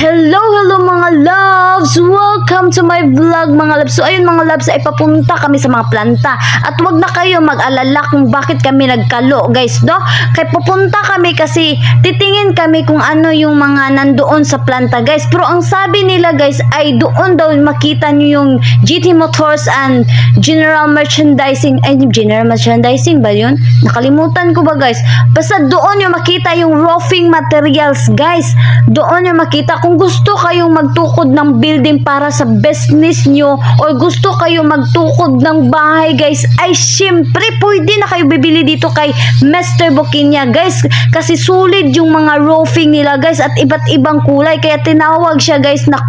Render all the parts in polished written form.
Hello mga loves! Welcome to my vlog mga loves. So ayun mga loves, ay papunta kami sa mga planta. At wag na kayo mag-alala kung bakit kami nagkalo guys, no? Kaya pupunta kami kasi titingin kami kung ano yung mga nandoon sa planta guys. Pero ang sabi nila guys ay doon daw makita nyo yung GT Motors and General Merchandising. Ay, General Merchandising ba yun? Nakalimutan ko ba guys? Basta doon yung makita yung roofing materials guys. Doon yung makita kung gusto kayong magtukod ng building para sa business nyo or gusto kayong magtukod ng bahay guys, ay syempre pwede na kayo bibili dito kay Mr. Bukinya guys, kasi sulit yung mga roofing nila guys at iba't ibang kulay, kaya tinawag siya guys na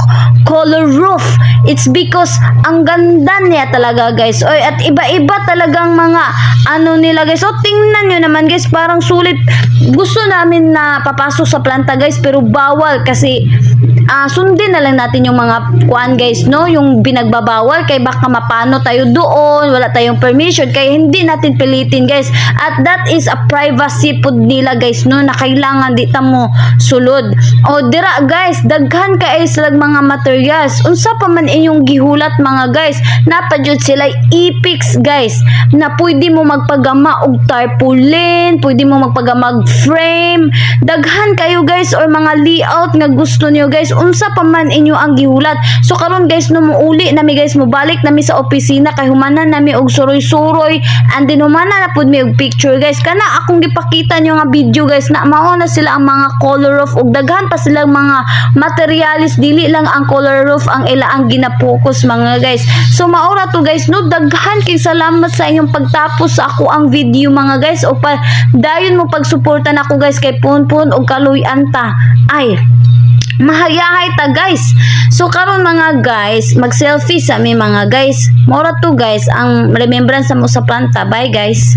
color roof. It's because ang ganda niya talaga guys. Oy, at iba-iba talagang mga ano nila guys. So tingnan nyo naman guys, parang sulit. Gusto namin na papasok sa planta guys, pero bawal kasi sundin na lang natin yung mga kuan guys, no? Yung binagbabawal, kay baka mapano tayo doon, wala tayong permission, kaya hindi natin pilitin guys. At that is a privacy pod nila guys, no? Na kailangan di ta mo sulod. O dira guys, daghan kay silang mga materials. Unsa pa man inyong gihulat mga guys, napadyod sila epix guys, na pwede mo magpagama og tarpaulin, pwede mo magpagama og frame. Daghan kayo guys or mga layout nga gusto niyo guys, unsa pa man inyo ang gihulat. So karon guys, no, muuli nami guys, mubalik nami sa opisina kay humanan nami og suroy-suroy, and then humanan na pud mi og picture guys. Kana akong gipakita nyo nga video guys, na mao na sila ang mga color roof og daghan pa silang mga materialis, dili lang ang color roof ang ila ang ginapokus mga guys. So maura to guys, no, daghan kay salamat sa inyong pagtapos sa ako ang video mga guys, o pa dayon mo pagsuportan ako guys kay Punpun og Kaluy-an ta. Ay mahayahay ta guys. So karon mga guys, mag selfie sa mi mga guys. Mora to guys ang remembrance mo sa planta. Bye guys.